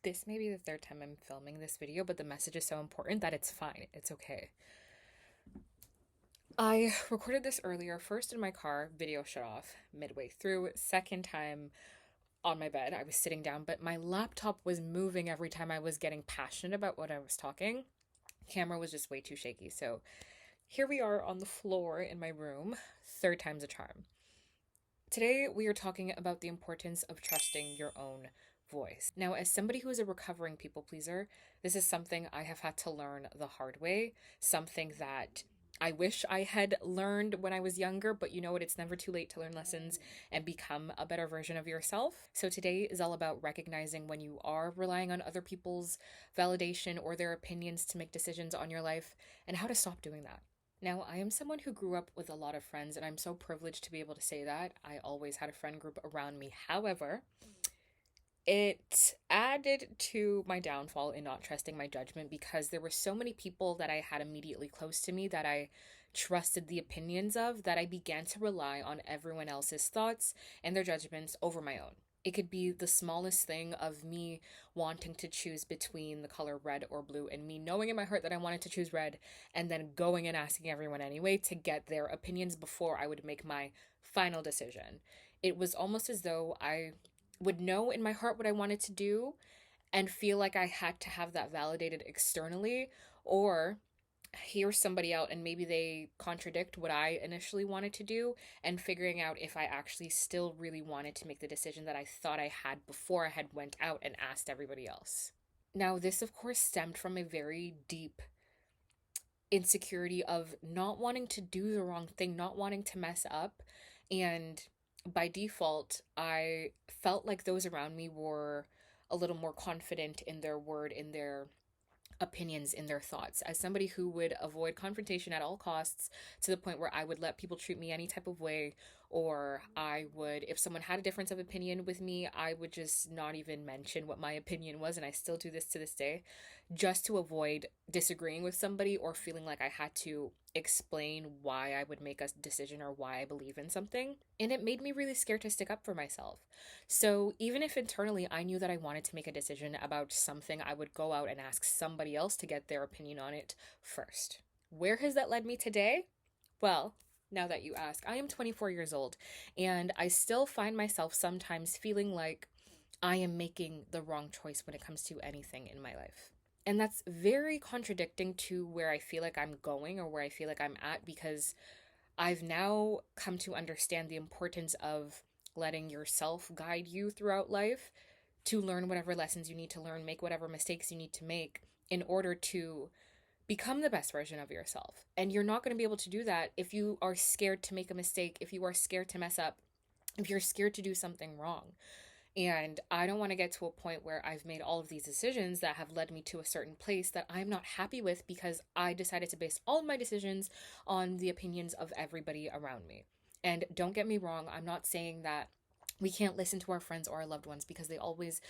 This may be the third time I'm filming this video, but the message is so important that it's fine. It's okay. I recorded this earlier, first in my car, video shut off midway through. Second time on my bed, I was sitting down, but my laptop was moving every time I was getting passionate about what I was talking. Camera was just way too shaky. So here we are on the floor in my room, third time's a charm. Today, we are talking about the importance of trusting your own voice. Now, as somebody who is a recovering people pleaser, this is something I have had to learn the hard way, something that I wish I had learned when I was younger, but you know what? It's never too late to learn lessons and become a better version of yourself. So today is all about recognizing when you are relying on other people's validation or their opinions to make decisions on your life and how to stop doing that. Now, I am someone who grew up with a lot of friends, and I'm so privileged to be able to say that. I always had a friend group around me. However, it added to my downfall in not trusting my judgment because there were so many people that I had immediately close to me that I trusted the opinions of that I began to rely on everyone else's thoughts and their judgments over my own. It could be the smallest thing of me wanting to choose between the color red or blue and me knowing in my heart that I wanted to choose red and then going and asking everyone anyway to get their opinions before I would make my final decision. It was almost as though I would know in my heart what I wanted to do and feel like I had to have that validated externally or hear somebody out and maybe they contradict what I initially wanted to do and figuring out if I actually still really wanted to make the decision that I thought I had before I had went out and asked everybody else. Now, this of course stemmed from a very deep insecurity of not wanting to do the wrong thing, not wanting to mess up, and by default, I felt like those around me were a little more confident in their word, in their opinions, in their thoughts. As somebody who would avoid confrontation at all costs to the point where I would let people treat me any type of way, or I would, if someone had a difference of opinion with me, I would just not even mention what my opinion was, and I still do this to this day, just to avoid disagreeing with somebody or feeling like I had to explain why I would make a decision or why I believe in something. And it made me really scared to stick up for myself. So even if internally I knew that I wanted to make a decision about something, I would go out and ask somebody else to get their opinion on it first. Where has that led me today? Well, now that you ask, I am 24 years old and I still find myself sometimes feeling like I am making the wrong choice when it comes to anything in my life. And that's very contradicting to where I feel like I'm going or where I feel like I'm at because I've now come to understand the importance of letting yourself guide you throughout life to learn whatever lessons you need to learn, make whatever mistakes you need to make in order to become the best version of yourself. And you're not going to be able to do that if you are scared to make a mistake, if you are scared to mess up, if you're scared to do something wrong. And I don't want to get to a point where I've made all of these decisions that have led me to a certain place that I'm not happy with because I decided to base all of my decisions on the opinions of everybody around me. And don't get me wrong, I'm not saying that we can't listen to our friends or our loved ones because they always,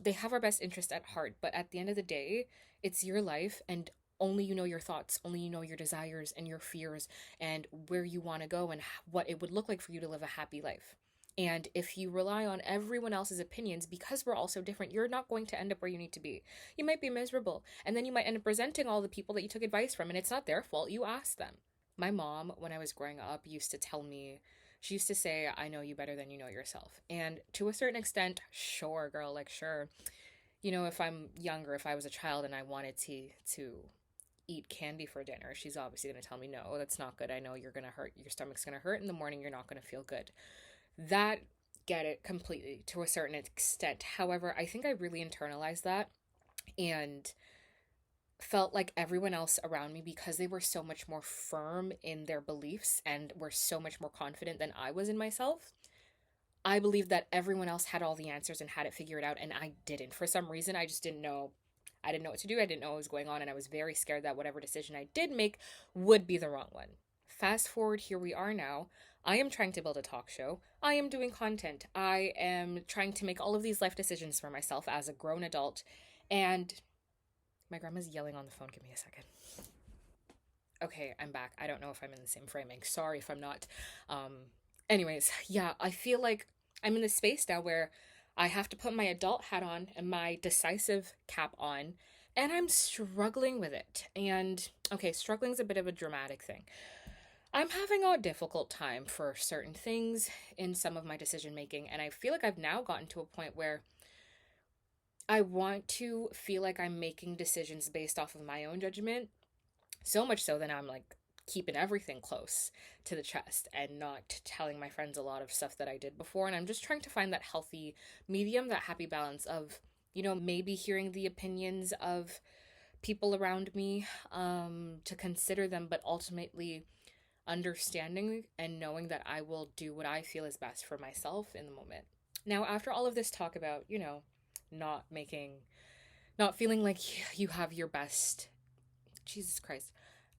they have our best interest at heart. But at the end of the day, it's your life and only you know your thoughts, only you know your desires and your fears and where you want to go and what it would look like for you to live a happy life. And if you rely on everyone else's opinions, because we're all so different, you're not going to end up where you need to be. You might be miserable, and then you might end up resenting all the people that you took advice from, and it's not their fault. You asked them. My mom, when I was growing up, used to tell me, she used to say, I know you better than you know yourself. And to a certain extent, sure, girl, like, sure. If I'm younger, if I was a child and I wanted to eat candy for dinner, she's obviously going to tell me, no, that's not good. I know you're going to hurt. Your stomach's going to hurt in the morning. You're not going to feel good. That get it completely to a certain extent. However, I think I really internalized that and felt like everyone else around me, because they were so much more firm in their beliefs and were so much more confident than I was in myself. I believed that everyone else had all the answers and had it figured out, and I didn't. For some reason, I just didn't know. I didn't know what to do. I didn't know what was going on, and I was very scared that whatever decision I did make would be the wrong one. Fast forward, here we are now. I am trying to build a talk show. I am doing content. I am trying to make all of these life decisions for myself as a grown adult. And my grandma's yelling on the phone. Give me a second. Okay, I'm back. I don't know if I'm in the same framing. Sorry if I'm not. Anyways, yeah, I feel like I'm in this space now where I have to put my adult hat on and my decisive cap on, and I'm struggling with it. And okay, struggling's a bit of a dramatic thing. I'm having a difficult time for certain things in some of my decision making, and I feel like I've now gotten to a point where I want to feel like I'm making decisions based off of my own judgment, so much so that I'm like keeping everything close to the chest and not telling my friends a lot of stuff that I did before. And I'm just trying to find that healthy medium, that happy balance of, maybe hearing the opinions of people around me, to consider them, but ultimately understanding and knowing that I will do what I feel is best for myself in the moment. Now, after all of this talk about, not making, not feeling like you have your best, Jesus Christ,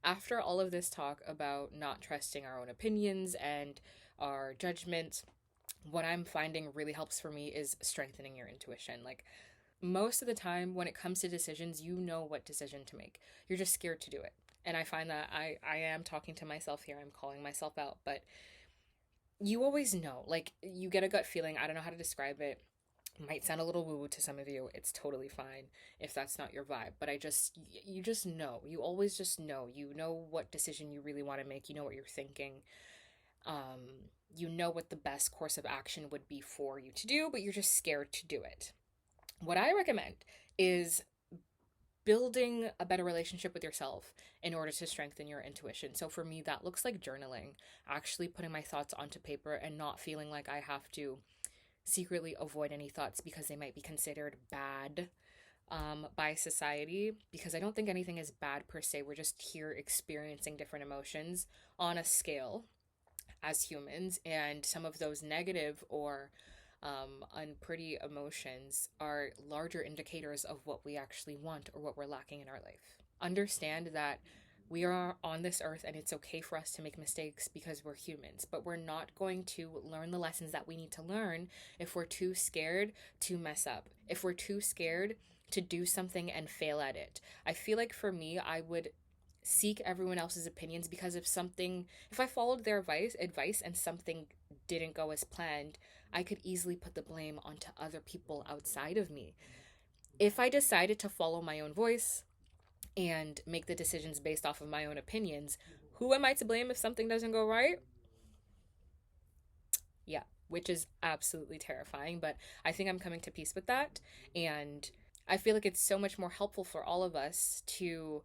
after all of this talk about not trusting our own opinions and our judgment, what I'm finding really helps for me is strengthening your intuition. Like, most of the time when it comes to decisions, you know what decision to make. You're just scared to do it. And I find that I am talking to myself here, I'm calling myself out, but you always know. Like, you get a gut feeling. I don't know how to describe it. It might sound a little woo woo to some of you. It's totally fine if that's not your vibe. But you just know. You always just know. You know what decision you really want to make. You know what you're thinking. You know what the best course of action would be for you to do, but you're just scared to do it. What I recommend is building a better relationship with yourself in order to strengthen your intuition. So for me, that looks like journaling, actually putting my thoughts onto paper and not feeling like I have to secretly avoid any thoughts because they might be considered bad, by society, because I don't think anything is bad per se. We're just here experiencing different emotions on a scale as humans, and some of those negative or unpretty emotions are larger indicators of what we actually want or what we're lacking in our life. Understand that we are on this earth and it's okay for us to make mistakes because we're humans, but we're not going to learn the lessons that we need to learn if we're too scared to mess up, if we're too scared to do something and fail at it. I feel like for me, I would seek everyone else's opinions because if I followed their advice and something didn't go as planned, I could easily put the blame onto other people outside of me. If I decided to follow my own voice and make the decisions based off of my own opinions, who am I to blame if something doesn't go right? Yeah, which is absolutely terrifying, but I think I'm coming to peace with that. And I feel like it's so much more helpful for all of us to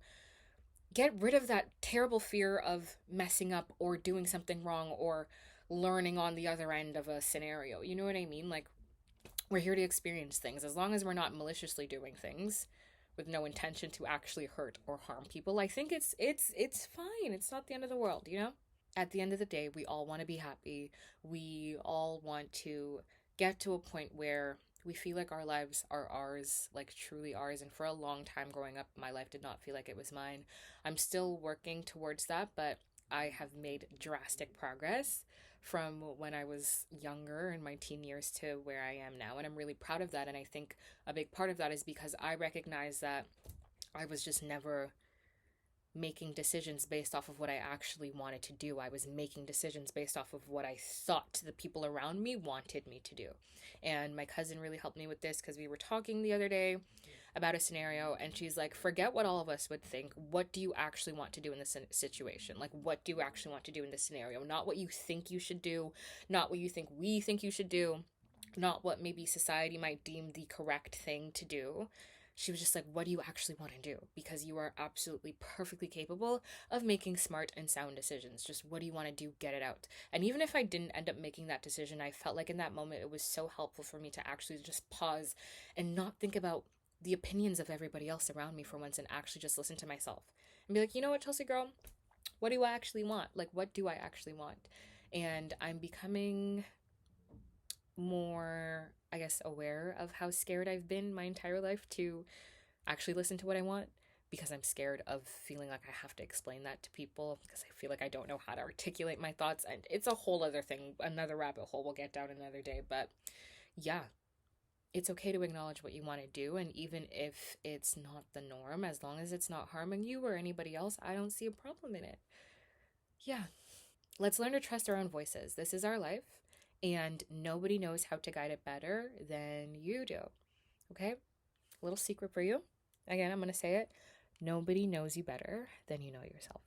get rid of that terrible fear of messing up or doing something wrong or learning on the other end of a scenario. You know what I mean? Like, we're here to experience things. As long as we're not maliciously doing things with no intention to actually hurt or harm people, I think it's fine. It's not the end of the world, you know? At the end of the day, we all want to be happy. We all want to get to a point where we feel like our lives are ours, like truly ours. And for a long time growing up, my life did not feel like it was mine. I'm still working towards that, but I have made drastic progress from when I was younger in my teen years to where I am now. And I'm really proud of that. And I think a big part of that is because I recognize that I was just never making decisions based off of what I actually wanted to do. I was making decisions based off of what I thought the people around me wanted me to do. And my cousin really helped me with this because we were talking the other day about a scenario, and she's like, forget what all of us would think. What do you actually want to do in this situation? Like, what do you actually want to do in this scenario? Not what you think you should do, not what you think we think you should do, not what maybe society might deem the correct thing to do. She was just like, what do you actually want to do? Because you are absolutely perfectly capable of making smart and sound decisions. Just what do you want to do? Get it out. And even if I didn't end up making that decision, I felt like in that moment it was so helpful for me to actually just pause and not think about the opinions of everybody else around me for once and actually just listen to myself and be like, you know what, Chelsea girl, what do I actually want? Like, what do I actually want? And I'm becoming more, I guess, aware of how scared I've been my entire life to actually listen to what I want, because I'm scared of feeling like I have to explain that to people because I feel like I don't know how to articulate my thoughts. And it's a whole other thing, another rabbit hole we'll get down another day. But yeah, it's okay to acknowledge what you want to do. And even if it's not the norm, as long as it's not harming you or anybody else, I don't see a problem in it. Yeah. Let's learn to trust our own voices. This is our life. And nobody knows how to guide it better than you do. Okay? A little secret for you. Again, I'm going to say it. Nobody knows you better than you know yourself.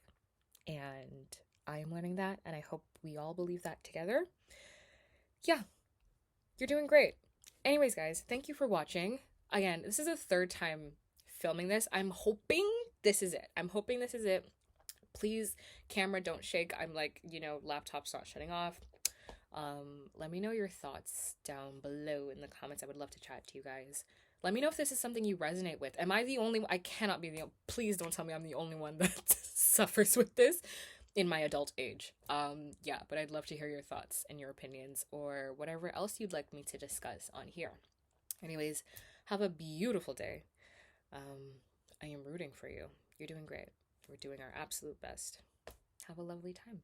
And I am learning that, and I hope we all believe that together. Yeah, you're doing great. Anyways, guys, thank you for watching. Again, this is the third time filming this. I'm hoping this is it. Please, camera, don't shake. I'm like, laptop's not shutting off. Let me know your thoughts down below in the comments. I would love to chat to you guys. Let me know if this is something you resonate with. Am I the only one? I cannot be the please don't tell me I'm the only one that suffers with this in my adult age. Yeah, but I'd love to hear your thoughts and your opinions or whatever else you'd like me to discuss on here. Anyways, have a beautiful day. I am rooting for you. You're doing great. We're doing our absolute best. Have a lovely time.